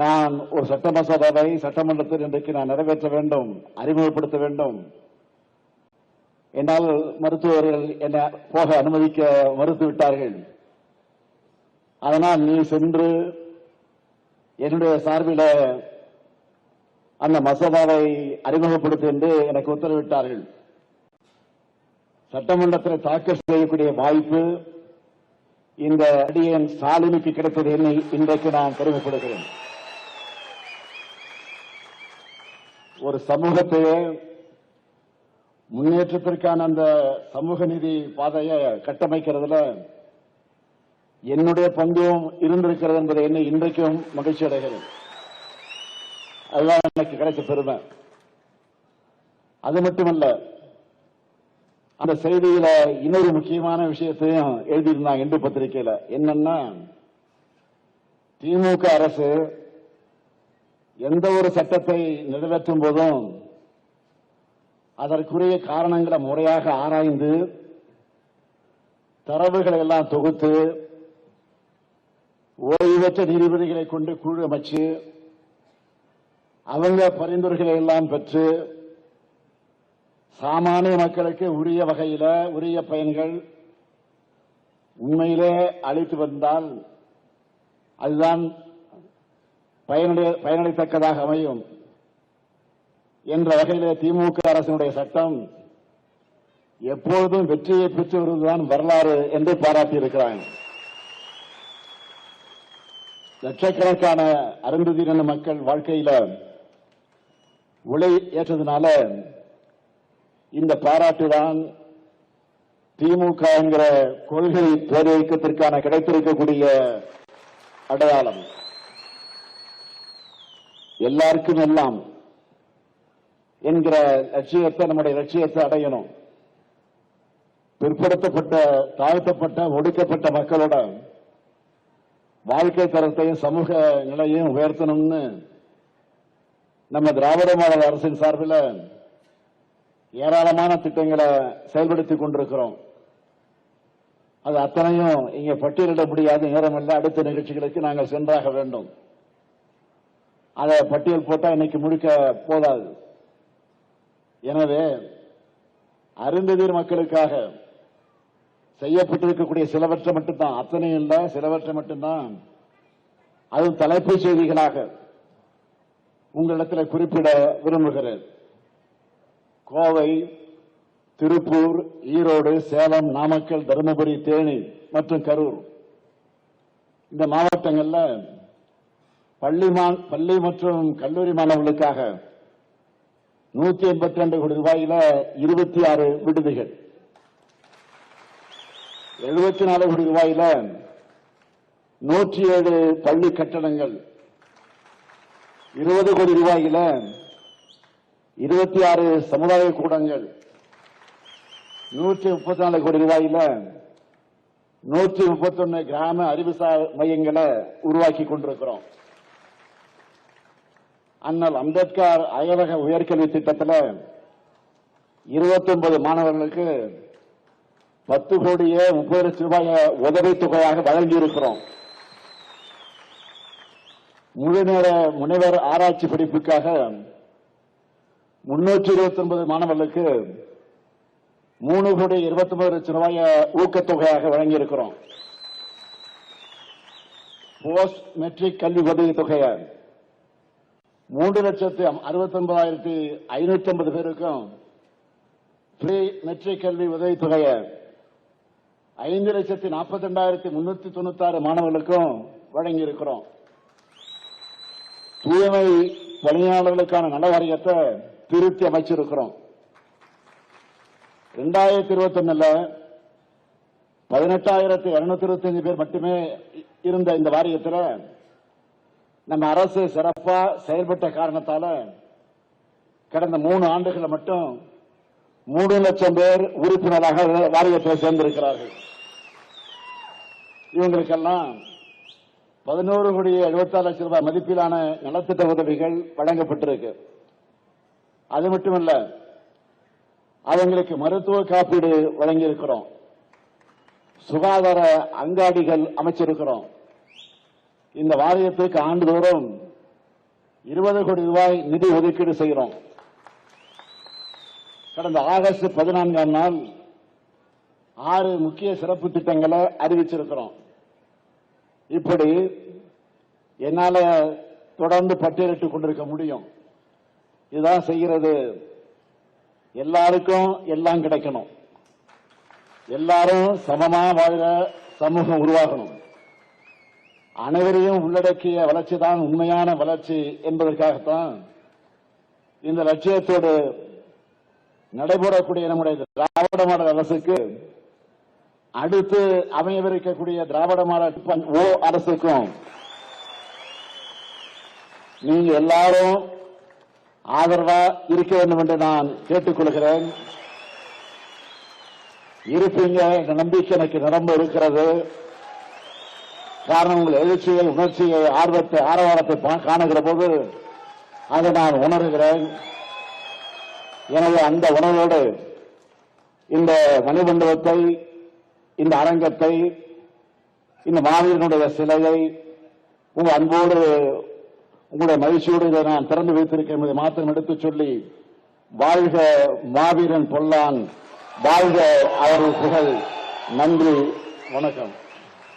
நான் ஒரு சட்ட மசோதாவை சட்டமன்றத்தில் இன்றைக்கு நான் நிறைவேற்ற வேண்டும், அறிமுகப்படுத்த வேண்டும். என்னால் மருத்துவர்கள் என்னை போக அனுமதிக்க மறுத்துவிட்டார்கள். அதனால் நீ சென்று என்னுடைய சார்பில் அந்த மசோதாவை அறிமுகப்படுத்த என்று எனக்கு உத்தரவிட்டார்கள். சட்டமன்றத்தில் தாக்கல் செய்யக்கூடிய வாய்ப்பு இந்த அடியேன் ஸ்டாலினுக்கு கிடைத்தது என்னை இன்றைக்கு நான் பெருமைப்படுகிறேன். ஒரு சமூகத்தையே முன்னேற்றத்திற்கான அந்த சமூக நீதி பாதையை கட்டமைக்கிறதுல என்னுடைய பங்கும் இருந்திருக்கிறது என்பதை என்னை இன்றைக்கும் மகிழ்ச்சி அடைகிறேன். அதுதான் எனக்கு கிடைச்ச பெருமை. அது மட்டுமல்ல, அந்த செய்தியில இன்னொரு முக்கியமான விஷயத்தையும் எழுதியிருந்தாங்க இந்து பத்திரிகையில. என்னன்னா, திமுக அரசு எந்த ஒரு சட்டத்தை நிறைவேற்றும் போதும் அதற்குரிய காரணங்களை முறையாக ஆராய்ந்து தரவுகளை எல்லாம் தொகுத்து ஓய்வு பெற்ற நீதிபதிகளை கொண்டு குழு அமைச்சு அவங்க பரிந்துரைகளை எல்லாம் பெற்று சாமானிய மக்களுக்கு உரிய வகையில் உரிய பயன்கள் உண்மையிலே அளித்து வந்தால் அதுதான் பயனளித்தக்கதாக அமையும் என்ற வகையிலே திமுக அரசினுடைய சட்டம் எப்பொழுதும் வெற்றியை பெற்று வருவதுதான் வரலாறு என்று பாராட்டியிருக்கிறாங்க. லட்சக்கணக்கான அருந்ததியின மக்கள் வாழ்க்கையில உழை ஏற்றதுனால இந்த பாராட்டுதான் திமுக என்கிற கொள்கை பேரியக்கத்திற்கான கிடைத்திருக்கக்கூடிய அடையாளம். எல்லாருக்கும் எல்லாம் என்கிற லட்சியத்தை, நம்முடைய லட்சியத்தை அடையணும். பிற்படுத்தப்பட்ட, தாழ்த்தப்பட்ட, ஒடுக்கப்பட்ட மக்களோட வாழ்க்கை தரத்தையும் சமூக நிலையையும் உயர்த்தணும்னு நம்ம திராவிட மாடல் அரசின் சார்பில் ஏராளமான திட்டங்களை செயல்படுத்திக் கொண்டிருக்கிறோம். அது அத்தனையும் இங்கே பட்டியலிட முடியாத நேரம் இல்லை. அடுத்த நிகழ்ச்சிகளுக்கு நாங்கள் சென்றாக வேண்டும். அதை பட்டியல் போட்டால் இன்னைக்கு முழுக்க போதாது. எனவே அருந்ததியர் மக்களுக்காக செய்யப்பட்டிருக்கக்கூடிய சிலவற்றை மட்டும்தான், அத்தனையும் இல்லை, சிலவற்றை மட்டும்தான், அதுவும் தலைப்புச் செய்திகளாக உங்களிடத்தில் குறிப்பிட விரும்புகிறேன். கோவை, திருப்பூர், ஈரோடு, சேலம், நாமக்கல், தருமபுரி, தேனி மற்றும் கரூர் இந்த மாவட்டங்களில் பள்ளி மற்றும் கல்லூரி மாணவர்களுக்காக 182 கோடி ரூபாயில 26 விடுதிகள், 74 கோடி ரூபாயில 107 பள்ளி கட்டடங்கள், 20 கோடி ரூபாயில 26 சமுதாய கூடங்கள், 134 கோடி ரூபாயில 131 கிராம அறிவுசார் மையங்களை உருவாக்கி கொண்டிருக்கிறோம். அண்ணல் அம்பேத்கர் அயலக உயர்கல்வி திட்டத்தில் 29 மாணவர்களுக்கு 10 கோடியே 30 லட்சம் ரூபாய் உதவித்தொகையாக வழங்கியிருக்கிறோம். முழுநேர முனைவர் ஆராய்ச்சி படிப்புக்காக 329 மாணவர்களுக்கு 3 கோடி 29 லட்சம் ரூபாய் ஊக்கத்தொகையாக வழங்கியிருக்கிறோம். போஸ்ட் மெட்ரிக் கல்வி உதவி தொகையை 3,69,550 பேருக்கும், ஃப்ரீ மெட்ரிக் கல்வி உதவி தொகையை 5,42,396 மாணவர்களுக்கும் வழங்கியிருக்கிறோம். தூய்மை பணியாளர்களுக்கான நல வாரியத்தை திருத்தி அமைச்சிருக்கிறோம். 2021 18,225 பேர் மட்டுமே இருந்த இந்த வாரியத்தில் நம்ம அரசு சிறப்பா செயல்பட்ட காரணத்தால கடந்த 3 ஆண்டுகள் மட்டும் 3 லட்சம் பேர் உறுப்பினராக வாரியத்தில் சேர்ந்திருக்கிறார்கள். இவங்களுக்கெல்லாம் 11 கோடி 74 லட்சம் ரூபாய் மதிப்பிலான நலத்திட்ட உதவிகள் வழங்கப்பட்டிருக்கு. அது மட்டுமல்ல, அவங்களுக்கு மருத்துவ காப்பீடு வழங்கியிருக்கிறோம். சுகாதார அங்காடிகள் அமைச்சிருக்கிறோம். இந்த வாரியத்துக்கு ஆண்டுதோறும் 20 கோடி ரூபாய் நிதி ஒதுக்கீடு செய்கிறோம். கடந்த ஆகஸ்ட் 14ஆம் நாள் 6 முக்கிய சிறப்பு திட்டங்களை அறிவிச்சிருக்கிறோம். இப்படி என்னால தொடர்ந்து பட்டியலிட்டுக் கொண்டிருக்க முடியும். இதுதான் செய்கிறது. எல்லாருக்கும் எல்லாம் கிடைக்கணும், எல்லாரும் சமமா வாழ சமூகம் உருவாகணும், அனைவரையும் உள்ளடக்கிய வளர்ச்சி தான் உண்மையான வளர்ச்சி என்பதற்காகத்தான் இந்த லட்சியத்தோடு நடைபெறக்கூடிய நம்முடைய திராவிட மாடல் அரசுக்கு அடுத்து அமையவிருக்கக்கூடிய திராவிட மாடல் அரசுக்கும் நீங்க எல்லாரும் ஆதரவா இருக்க வேண்டும் என்று நான் கேட்டுக்கொள்கிறேன். இருப்பீங்க என்ற நம்பிக்கை எனக்கு நிரம்ப இருக்கிறது. காரணம், உங்கள் எழுச்சியை, உணர்ச்சியை, ஆர்வத்தை, ஆரவாரத்தை காணுகிற போது அதை நான் உணர்கிறேன். எனவே அந்த உணர்வோடு இந்த மணிமண்டபத்தை, இந்த அரங்கத்தை, இந்த மாவீரனுடைய சிலையை உங்கள் அன்போடு, உங்களுடைய மகிழ்ச்சியோடு இதை நான் திறந்து வைத்திருக்கேன் என்பதை மாத்திரம் எடுத்துச் சொல்லி, வாழ்க மாவீரன் பொல்லான், வாழ்க அவர்கள் புகழ். நன்றி, வணக்கம்.